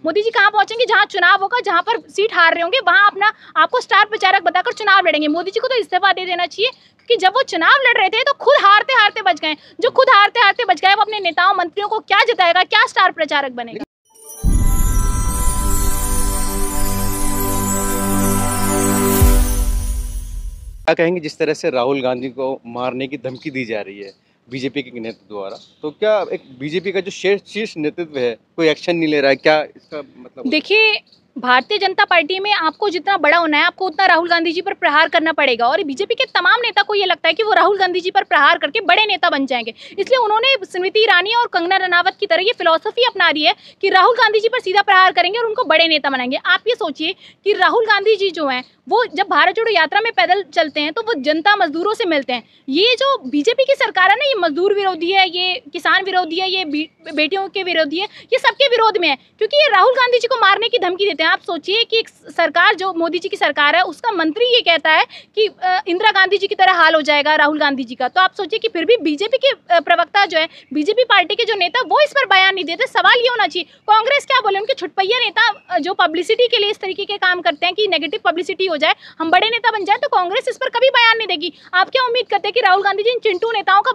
मोदी जी कहाँ पहुंचेंगे? जहाँ चुनाव होगा, जहाँ पर सीट हार रहे होंगे, वहाँ अपना आपको स्टार प्रचारक बताकर चुनाव लड़ेंगे। मोदी जी को तो इस्तीफा दे देना चाहिए, क्योंकि जब वो चुनाव लड़ रहे थे तो खुद हारते हारते बच गए। जो खुद हारते हारते बच गए वो अपने नेताओं मंत्रियों को क्या जिताएगा, क्या स्टार प्रचारक बनेगा? क्या कहेंगे जिस तरह से राहुल गांधी को मारने की धमकी दी जा रही है बीजेपी के नेतृत्व द्वारा, तो क्या एक बीजेपी का जो शीर्ष नेतृत्व है कोई एक्शन नहीं ले रहा है? क्या इसका मतलब? देखिए, भारतीय जनता पार्टी में आपको जितना बड़ा होना है, आपको उतना राहुल गांधी जी पर प्रहार करना पड़ेगा। और बीजेपी के तमाम नेता को ये लगता है कि वो राहुल गांधी जी पर प्रहार करके बड़े नेता बन जाएंगे, इसलिए उन्होंने स्मृति ईरानी और कंगना रनावत की तरह ये फिलॉसफी अपना रही है कि राहुल गांधी जी पर सीधा प्रहार करेंगे और उनको बड़े नेता बनाएंगे। आप ये सोचिए कि राहुल गांधी जी जो हैं वो जब भारत जोड़ो यात्रा में पैदल चलते हैं तो वो जनता मजदूरों से मिलते हैं। ये जो बीजेपी की सरकार है ना, ये मजदूर विरोधी है, ये किसान विरोधी है, ये बेटियों के विरोधी है, ये सबके विरोध में है, क्योंकि ये राहुल गांधी जी को मारने की धमकी देते हैं। आप सोचिए कि एक सरकार जो मोदी जी की सरकार है, उसका मंत्री ये कहता है कि इंदिरा गांधी जी की तरह हाल हो जाएगा राहुल गांधी जी का। तो आप सोचिए कि फिर भी बीजेपी के प्रवक्ता जो है, बीजेपी पार्टी के जो नेता, वो इस पर बयान नहीं देते। सवाल ये होना चाहिए कांग्रेस क्या बोले? उनके छुटपैया नेता जो पब्लिसिटी के लिए इस तरीके के काम करते हैं कि नेगेटिव पब्लिसिटी हो जाए, हम बड़े नेता बन जाए, तो कांग्रेस इस पर कभी बयान नहीं देगी। आप क्या उम्मीद करते हैं कि राहुल गांधी जी इन चिंटू नेताओं का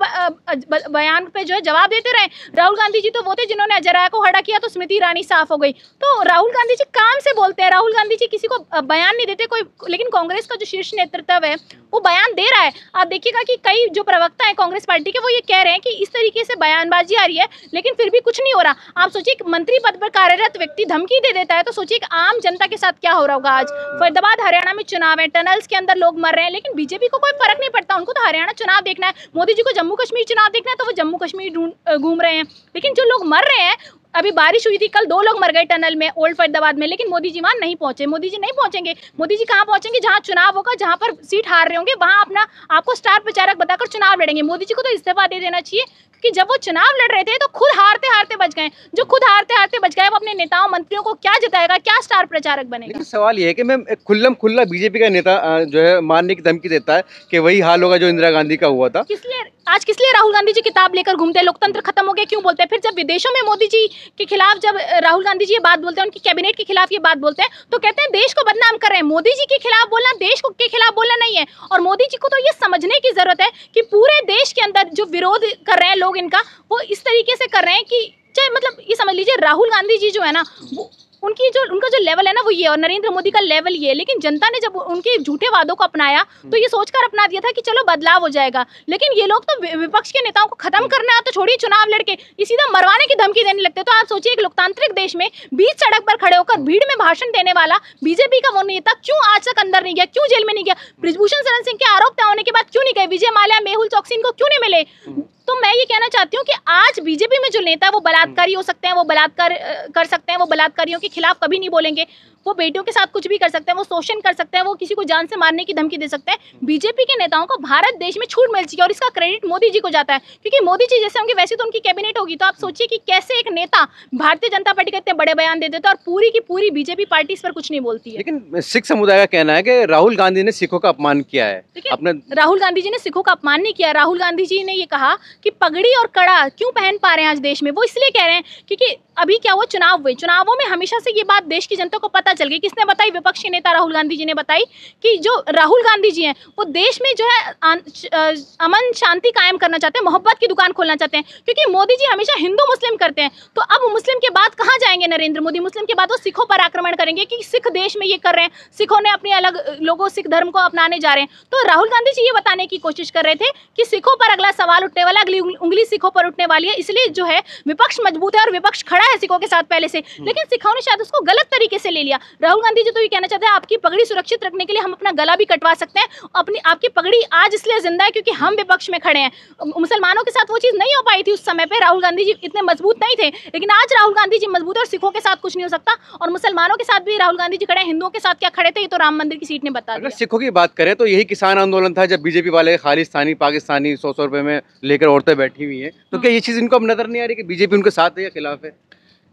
बयान पे जो है जवाब देते रहे? राहुल गांधी जी तो वो थे जिन्होंने अजराया को खड़ा किया तो स्मृति ईरानी साफ हो गई। तो राहुल गांधी जी काम से बोलते हैं, राहुल गांधी जी किसी को बयान नहीं देते कोई। लेकिन कांग्रेस का जो शीर्ष नेतृत्व है वो बयान दे रहा है। आप देखिएगा कि कई जो प्रवक्ता है कांग्रेस पार्टी के, वो ये कह रहे हैं कि इस तरीके से बयानबाजी आ रही है लेकिन फिर भी कुछ नहीं हो रहा। आप सोचिए मंत्री पद पर कार्यरत व्यक्ति धमकी दे देता है, तो सोचिए आम जनता के साथ क्या हो रहा होगा। आज फरीदाबाद हरियाणा में चुनाव है, टनल्स के अंदर लोग मर रहे हैं, लेकिन बीजेपी को कोई फर्क नहीं पड़ता। उनको तो हरियाणा चुनाव देखना है। मोदी जी को जम्मू कश्मीर चुनाव देखना है तो वो जम्मू कश्मीर घूम रहे हैं। लेकिन जो लोग मर रहे हैं, अभी बारिश हुई थी, कल 2 लोग मर गए टनल में ओल्ड फरीदाबाद में, लेकिन मोदी जी वहां नहीं पहुंचे। मोदी जी नहीं पहुंचेंगे। मोदी जी कहाँ पहुंचेंगे? जहाँ चुनाव होगा, जहाँ पर सीट हार रहे होंगे, वहां अपना आपको स्टार प्रचारक बताकर चुनाव लड़ेंगे। मोदी जी को तो इस्तीफा दे देना चाहिए, कि जब वो चुनाव लड़ रहे थे तो खुद हारते हारते बच गए। जो खुद हारते हारते बच गए वो अपने नेताओं मंत्रियों को क्या जिताएगा, क्या स्टार प्रचारक बनेगा? लेकिन सवाल ये है कि मैम खुल्लम खुल्ला बीजेपी का नेता जो है मारने की धमकी देता है कि वही हाल होगा जो इंदिरा गांधी का हुआ था। आज किस लिए राहुल गांधी जी किताब लेकर घूमते हैं? लोकतंत्र खत्म हो गया क्यों बोलते हैं? फिर जब विदेशों में मोदी जी के खिलाफ जब राहुल गांधी जी ये बात बोलते हैं, उनकी कैबिनेट के खिलाफ ये बात बोलते हैं, तो कहते हैं देश को बदनाम कर रहे हैं। मोदी जी के खिलाफ बोलना देश के खिलाफ बोलना नहीं है। और मोदी जी को तो ये समझने की जरूरत है कि पूरे देश के अंदर जो विरोध कर रहे हैं लोग इनका, वो इस तरीके से कर रहे हैं कि चाहे मतलब ये समझ लीजिए राहुल गांधी जी जो है ना, उनका जो लेवल है ना वो ये, और नरेंद्र मोदी का लेवल ये। लेकिन जनता ने जब उनके झूठे वादों को अपनाया तो ये सोचकर अपना दिया था कि चलो बदलाव हो जाएगा। लेकिन ये लोग तो विपक्ष के नेताओं को खत्म करना है तो छोड़िए, चुनाव लड़के ये सीधा मरवाने की धमकी देने लगते। तो आप सोचिए एक लोकतांत्रिक देश में बीच सड़क पर खड़े होकर भीड़ में भाषण देने वाला बीजेपी का वो नेता क्यों आज तक अंदर नहीं गया, क्यों जेल में नहीं गया? बृजभूषण शरण सिंह के आरोप तय होने के बाद क्यों नहीं गए? विजय माल्या, मेहुल चौकसी इनको क्यों नहीं मिले? तो मैं ये कहना चाहती हूँ कि आज बीजेपी में जो नेता वो बलात्कारी हो सकते हैं, वो बलात्कार कर सकते हैं, वो बलात्कारियों के खिलाफ कभी नहीं बोलेंगे, वो बेटियों के साथ कुछ भी कर सकते हैं, वो शोषण कर सकते हैं, वो किसी को जान से मारने की धमकी दे सकते हैं। बीजेपी के नेताओं को भारत देश में छूट मिल चाहिए और इसका क्रेडिट मोदी जी को जाता है, क्योंकि मोदी जी जैसे होंगे वैसे तो उनकी कैबिनेट होगी। तो आप सोचिए कि कैसे एक नेता भारतीय जनता पार्टी के इतने बड़े बयान दे देता है और पूरी की पूरी बीजेपी पार्टी इस पर कुछ नहीं बोलती है। लेकिन सिख समुदाय का कहना है कि राहुल गांधी ने सिखों का अपमान किया है। अपने राहुल गांधी जी ने सिखों का अपमान नहीं किया। राहुल गांधी जी ने ये कहा कि पगड़ी और कड़ा क्यों पहन पा रहे हैं आज देश में, वो इसलिए कह रहे हैं क्योंकि अभी क्या हुआ, चुनाव हुए, चुनावों में हमेशा से ये बात देश की जनता को पता चल गई। किसने बताई? विपक्ष के नेता राहुल गांधी जी ने बताई कि जो राहुल गांधी जी हैं वो देश में जो है अमन शांति कायम करना चाहते हैं, मोहब्बत की दुकान खोलना चाहते हैं, क्योंकि मोदी जी हमेशा हिंदू मुस्लिम करते हैं। तो अब मुस्लिम के बाद कहाँ जाएंगे नरेंद्र मोदी? मुस्लिम के बाद वो सिखों पर आक्रमण करेंगे कि सिख देश में ये कर रहे हैं, सिखों ने अपने अलग लोगों सिख धर्म को अपनाने जा रहे हैं। तो राहुल गांधी जी ये बताने की कोशिश कर रहे थे कि सिखों पर अगला सवाल उठने वाला, अगली उंगली सिखों पर उठने वाली है, इसलिए जो है विपक्ष मजबूत है और विपक्ष खड़ा है सिखों के साथ पहले से। लेकिन सिखों ने शायद उसको गलत तरीके से ले लिया। राहुल गांधी जी तो ये कहना चाहते हैं आपकी पगड़ी सुरक्षित रखने के लिए हम अपना गला भी कटवा सकते हैं। अपनी आपकी पगड़ी आज इसलिए जिंदा है क्योंकि हम विपक्ष में खड़े हैं। मुसलमानों के साथ वो चीज नहीं हो पाई थी उस समय पे, राहुल गांधी जी इतने मजबूत नहीं थे, लेकिन आज राहुल गांधी जी मजबूत है और सिखों के साथ कुछ नहीं हो सकता। और मुसलमानों के साथ भी राहुल गांधी जी खड़े हैं, हिंदुओं के साथ क्या खड़े थे ये तो राम मंदिर की सीट ने बता दिया। अगर सिखों की बात करें तो यही किसान आंदोलन था जब बीजेपी वाले खालिस्तानी पाकिस्तानी 100 रुपए में लेकर औरतें बैठी हुई हैं। तो क्या ये चीज इनको अब नजर नहीं आ रही कि बीजेपी उनके साथ है या खिलाफ है?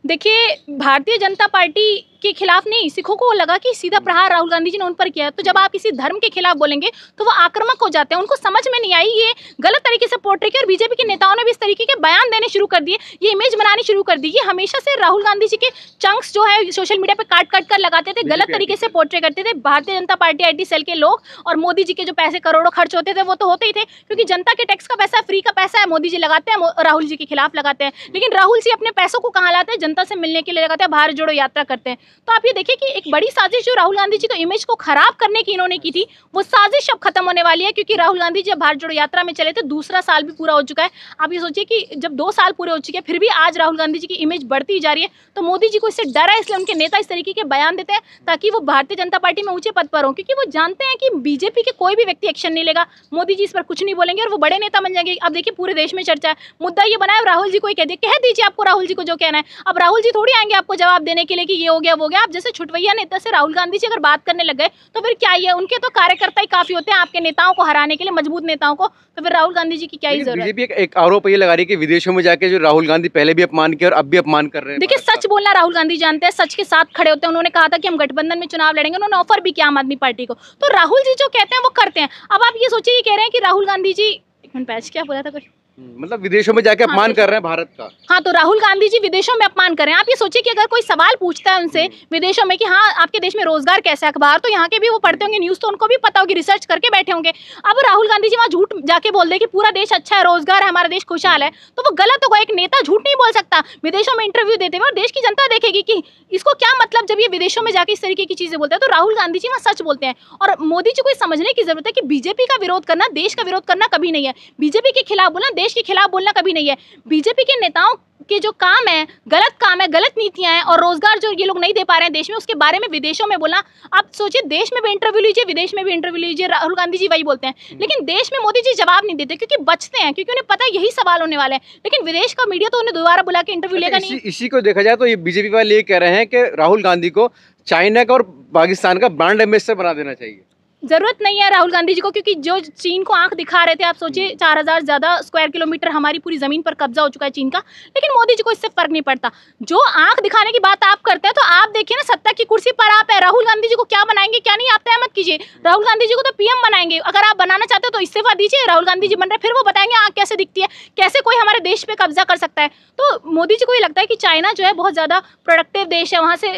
देखिए, भारतीय जनता पार्टी के खिलाफ नहीं, सिखों को लगा कि सीधा प्रहार राहुल गांधी जी ने उन पर किया। तो जब आप किसी धर्म के खिलाफ बोलेंगे तो वो आक्रामक हो जाते हैं। उनको समझ में नहीं आई, ये गलत तरीके से पोर्ट्रे किया और बीजेपी के नेताओं ने भी इस तरीके के बयान देने शुरू कर दिए, ये इमेज बनानी शुरू कर दी। ये हमेशा से राहुल गांधी जी के चंक्स जो है सोशल मीडिया पे काट काट कर लगाते थे, गलत तरीके से पोर्ट्रे करते थे। Bharatiya Janata party IT cell के लोग और मोदी जी के जो पैसे करोड़ों खर्च होते थे वो तो होते ही थे, क्योंकि जनता के टैक्स का पैसा, फ्री का पैसा है, मोदी जी लगाते हैं, राहुल जी के खिलाफ लगाते हैं। लेकिन राहुल जी अपने पैसों को कहाँ लाते हैं? जनता से मिलने के लिए लगाते हैं, भारत जोड़ो यात्रा करते हैं। तो आप ये देखिए कि एक बड़ी साजिश जो राहुल गांधी जी को इमेज को खराब करने की इन्होंने की थी, वो साजिश अब खत्म होने वाली है, क्योंकि राहुल गांधी जी भारत जोड़ो यात्रा में चले थे, दूसरा साल भी पूरा हो चुका है। आप ये सोचिए कि जब 2 साल पूरे हो चुके हैं फिर भी आज राहुल गांधी जी की इमेज बढ़ती जा रही है। तो मोदी जी को इससे डर है, इसलिए उनके नेता इस तरीके के बयान देते हैं ताकि वो भारतीय जनता पार्टी में ऊंचे पद पर हो, क्योंकि वो जानते हैं कि बीजेपी के कोई भी व्यक्ति एक्शन नहीं लेगा, मोदी जी इस पर कुछ नहीं बोलेंगे और वो बड़े नेता बन जाएंगे। अब देखिए पूरे देश में चर्चा है, मुद्दा ये बना है, राहुल जी को ही कह दीजिए आपको राहुल जी को जो कहना है। अब राहुल जी थोड़ी आएंगे आपको जवाब देने के लिए कि ये हो गया वो हो गया। आप जैसे छुटवैया नेता से राहुल गांधी जी अगर बात करने लग गए तो फिर क्या ही है, उनके तो कार्यकर्ता ही काफी होते हैं आपके नेताओं को हराने के लिए, मजबूत नेताओं को, तो फिर राहुल गांधी जी की क्या ही जरूरत है। बीजेपी एक आरोप ये लगा रही है कि विदेशों में जाके जो राहुल गांधी पहले भी अपमान किया और अब भी अपमान कर रहे हैं। देखिए सच बोलना राहुल गांधी जानते हैं, सच के साथ खड़े होते हैं। उन्होंने कहा था कि हम गठबंधन में चुनाव लड़ेंगे, उन्होंने ऑफर भी किया आम आदमी पार्टी को। तो राहुल जी जो कहते हैं वो करते हैं। अब आप ये सोचिए, ये कह रहे हैं कि राहुल गांधी जी, एक मिनट पैच क्या बोला था कुछ, मतलब विदेशों में जाके अपमान कर रहे हैं भारत का। हाँ, तो राहुल गांधी जी विदेशों में अपमान कर रहे हैं। आप ये सोचिए कि अगर कोई सवाल पूछता है उनसे विदेशों में कि हाँ आपके देश में रोजगार कैसा है, अखबार तो यहाँ के भी वो पढ़ते होंगे, न्यूज तो उनको भी पता होगी, रिसर्च करके बैठे होंगे। अब राहुल गांधी जी वहाँ झूठ जाके बोल दे कि पूरा देश अच्छा है, रोजगार है, हमारा देश खुशहाल है, तो वो गलत होगा। एक नेता झूठ नहीं बोल सकता विदेशों में इंटरव्यू देते हुए, और देश की जनता देखेगी कि इसको क्या मतलब जब ये विदेशों में जाके इस तरीके की चीजें बोलते हैं। तो राहुल गांधी जी वहाँ सच बोलते हैं, और मोदी जी को समझने की जरूरत है कि बीजेपी का विरोध करना, देश का विरोध करना कभी नहीं है। बीजेपी के खिलाफ बोलना, देश के खिलाफ बोलना कभी नहीं है। बीजेपी के नेताओं के जो काम है, गलत नीतियां हैं, और रोजगार जो ये लोग नहीं दे पा रहे हैं देश में, उसके बारे में विदेशों में बोलना। आप सोचिए, देश में भी इंटरव्यू लीजिए, विदेश में भी इंटरव्यू लीजिए, राहुल गांधी जी वही बोलते हैं। लेकिन देश में मोदी जी जवाब नहीं देते, क्योंकि बचते हैं, क्योंकि उन्हें पता है यही सवाल होने वाले हैं। लेकिन विदेश का मीडिया तो उन्हें दोबारा बुला के इंटरव्यू लेगा नहीं। इसी को देखा जाए तो ये बीजेपी वाले ये कह रहे हैं कि राहुल गांधी को चाइना का और पाकिस्तान का ब्रांड एम्बेसडर बना देना चाहिए। जरूरत नहीं है राहुल गांधी जी को, क्योंकि जो चीन को आंख दिखा रहे थे, आप सोचिए 4000 ज्यादा स्क्वायर किलोमीटर हमारी पूरी जमीन पर कब्जा हो चुका है चीन का, लेकिन मोदी जी को इससे फर्क नहीं पड़ता। जो आंख दिखाने की बात आप करते हैं, तो आप देखिए ना, सत्ता की कुर्सी पर आप है, राहुल गांधी जी को क्या बनाएंगे क्या नहीं, आप तय मत कीजिए। राहुल गांधी जी को तो PM बनाएंगे, अगर आप बनाना चाहते हो तो इस्तीफा दीजिए, राहुल गांधी जी बन रहे, फिर वो बताएंगे आंख कैसे दिखती है, कैसे कोई हमारे देश पे कब्जा कर सकता है। तो मोदी जी को ये लगता है कि चाइना जो है बहुत ज्यादा प्रोडक्टिव देश है, वहां से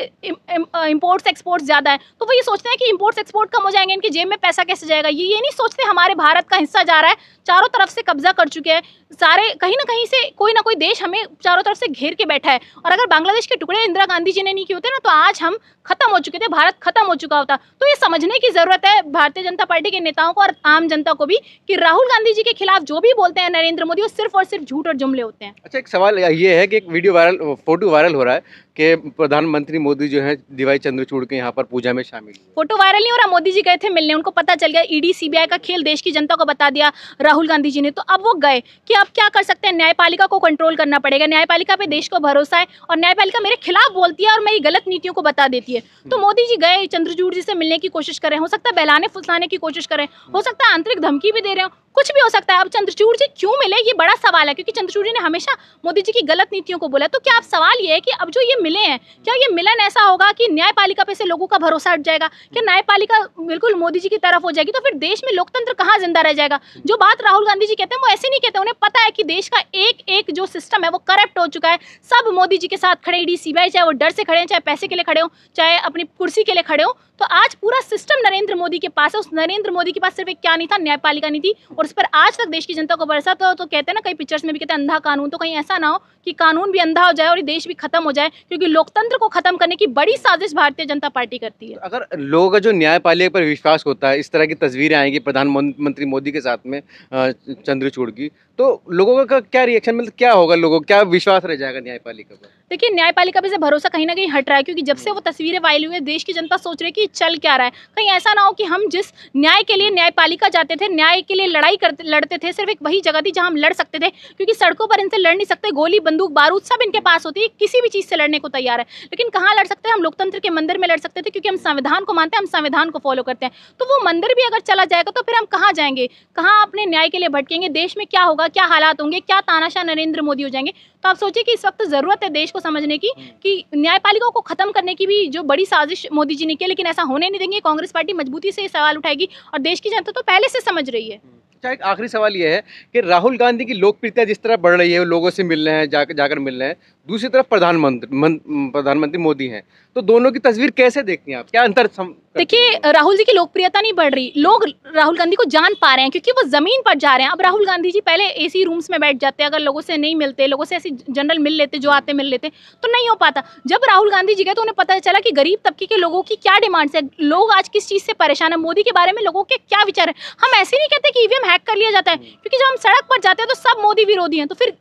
इम्पोर्ट्स एक्सपोर्ट्स ज्यादा है, तो वो ये सोचते हैं कि इम्पोर्ट्स एक्सपोर्ट कम हो जाएंगे, इनकी जेब में पैसा कैसे जाएगा। ये नहीं सोचते हमारे भारत का हिस्सा जा रहा है, चारों तरफ से कब्जा कर चुके हैं सारे, कहीं ना कहीं से कोई ना कोई देश हमें चारों तरफ से घेर के बैठा है। और अगर बांग्लादेश के टुकड़े इंदिरा गांधी जी ने नहीं किए होते ना, तो आज हम खत्म हो चुके थे, भारत खत्म हो चुका होता। तो ये समझने की जरूरत है भारतीय जनता पार्टी के नेताओं को और आम जनता को भी, कि राहुल गांधी जी के खिलाफ जो भी बोलते हैं नरेंद्र मोदी, वो सिर्फ और सिर्फ झूठ और जुमले होते हैं। अच्छा, एक सवाल ये है कि एक फोटो वायरल हो रहा है कि प्रधानमंत्री मोदी जो है डीवाई चंद्रचूड़ के यहाँ पर पूजा में शामिल हुए। फोटो वायरल नहीं हो रहा, मोदी जी गए थे मिलने, उनको पता चल गया, ED CBI का खेल देश की जनता को बता दिया राहुल गांधी जी ने, तो अब वो गए कि अब क्या कर सकते हैं, न्यायपालिका को कंट्रोल करना पड़ेगा, न्यायपालिका पे देश को भरोसा है, और न्यायपालिका मेरे खिलाफ बोलती है और मेरी गलत नीतियों को बता देती है। तो मोदी जी गए, चंद्रचूड़ जी से मिलने की कोशिश कर रहे हैं, हो सकता है बहलाने फुसलाने की कोशिश करें, हो सकता है आंतरिक धमकी भी दे रहे हो, कुछ भी हो सकता है। अब चंद्रचूड़ जी क्यों मिले, ये बड़ा सवाल है, क्योंकि चंद्रचूड़ जी ने हमेशा मोदी जी की गलत नीतियों को बोला। तो क्या अब सवाल ये है कि अब जो ये मिले हैं, क्या ये मिलन ऐसा होगा कि न्यायपालिका पे से लोगों का भरोसा हट जाएगा, कि न्यायपालिका बिल्कुल मोदी जी की तरफ हो जाएगी, तो फिर देश में लोकतंत्र कहाँ जिंदा रह जाएगा। जो बात राहुल गांधी जी कहते हैं वो ऐसे नहीं कहते, उन्हें पता है कि देश का एक एक जो सिस्टम है वो करप्ट हो चुका है। सब मोदी जी के साथ खड़े, ED CBI, चाहे वो डर से खड़े हैं, चाहे पैसे के लिए खड़े हो, चाहे अपनी कुर्सी के लिए खड़े हो, तो आज पूरा सिस्टम नरेंद्र मोदी के पास है। उस नरेंद्र मोदी के पास सिर्फ एक क्या नहीं था, न्यायपालिका नहीं थी, और उस पर आज तक देश की जनता को भरोसा था। तो कहते हैं ना, कई पिक्चर्स में भी कहते हैं अंधा कानून, तो कहीं ऐसा ना हो कि कानून भी अंधा हो जाए और ये देश भी खत्म हो जाए, क्योंकि लोकतंत्र को खत्म करने की बड़ी साजिश भारतीय जनता पार्टी करती है। अगर लोगों का जो न्यायपालिका पर विश्वास होता है, इस तरह की तस्वीरें आएंगी प्रधानमंत्री मोदी के साथ में चंद्रचूड़ की, तो लोगों का क्या रिएक्शन, मतलब क्या होगा, लोगों क्या विश्वास रह जाएगा न्यायपालिका पर? देखिए, न्यायपालिका पे से भरोसा कहीं ना कहीं हट रहा है, क्योंकि जब से वो तस्वीरें वायरल हुई है, देश की जनता सोच रही है कि चल क्या रहा है। कहीं ऐसा ना हो कि हम जिस न्याय के लिए न्यायपालिका जाते थे, न्याय के लिए लड़ते थे, सिर्फ एक वही जगह थी जहां हम लड़ सकते थे, क्योंकि सड़कों पर इनसे लड़ नहीं सकते, गोली बंदूक बारूद सब इनके पास होती है, किसी भी चीज से लड़ने को तैयार है। लेकिन कहाँ लड़ सकते हैं हम? लोकतंत्र के मंदिर में लड़ सकते थे, क्योंकि हम संविधान को मानते हैं, हम संविधान को फॉलो करते हैं। तो वो मंदिर भी अगर चला जाएगा तो फिर हम कहाँ जाएंगे, कहाँ अपने न्याय के लिए भटकेंगे, देश में क्या होगा, क्या हालात होंगे, क्या तानाशाह नरेंद्र मोदी हो जाएंगे। तो आप सोचिए कि इस वक्त जरूरत है देश को समझने की कि न्यायपालिका को खत्म करने की भी जो बड़ी साजिश मोदी जी ने की, लेकिन ऐसा होने नहीं देंगे। कांग्रेस पार्टी मजबूती से ये सवाल उठाएगी और देश की जनता तो पहले से समझ रही है। अच्छा, एक आखिरी सवाल ये है कि राहुल गांधी की लोकप्रियता जिस तरह बढ़ रही है, वो लोगों से मिल रहे हैं, जाकर मिल रहे हैं, दूसरी तरफ प्रधानमंत्री मोदी हैं, तो दोनों की तस्वीर कैसे देखती हैं आप? क्या अंतर देखिए, राहुल जी की लोकप्रियता नहीं बढ़ रही, लोग राहुल गांधी को जान पा रहे हैं क्योंकि वो जमीन पर जा रहे हैं। अब राहुल गांधी जी पहले एसी रूम्स में बैठ जाते, अगर लोगों से नहीं मिलते, लोगों से ऐसी जनरल मिल लेते, जो आते मिल लेते, तो नहीं हो पाता। जब राहुल गांधी जी गए तो उन्हें पता चला कि गरीब तबके के लोगों की क्या डिमांड्स है, लोग आज किस चीज से परेशान है, मोदी के बारे में लोगों के क्या विचार है। हम ऐसे नहीं कहते कि ईवीएम हैक कर लिया जाता है, क्योंकि जब हम सड़क पर जाते हैं तो सब मोदी विरोधी हैं, तो फिर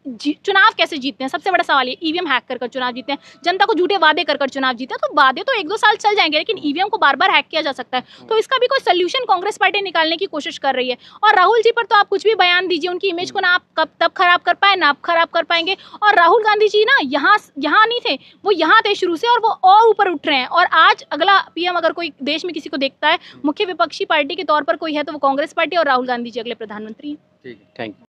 चुनाव कैसे जीतते हैं? सबसे बड़ा सवाल ये, ईवीएम हैक कर चुनाव जीतते हैं, जनता को झूठे वादे कर चुनाव जीते हैं। तो वादे तो 1-2 साल चल जाएंगे, लेकिन ईवीएम को बार बार हैक किया जा सकता है। तो इसका भी कोई सोल्यूशन कांग्रेस पार्टी निकालने की कोशिश कर रही है। और राहुल जी पर तो आप कुछ भी बयान दीजिए, उनकी इमेज को ना आप कब तब खराब कर पाए, ना आप खराब कर पाएंगे। और राहुल गांधी जी ना यहाँ नहीं थे, वो यहाँ थे शुरू से, और वो और ऊपर उठ रहे हैं। और आज अगला पीएम अगर कोई देश में किसी को देखता है, मुख्य विपक्षी पार्टी के तौर पर कोई है, तो वो कांग्रेस पार्टी और राहुल गांधी जी अगले प्रधानमंत्री हैं। ठीक है, थैंक यू।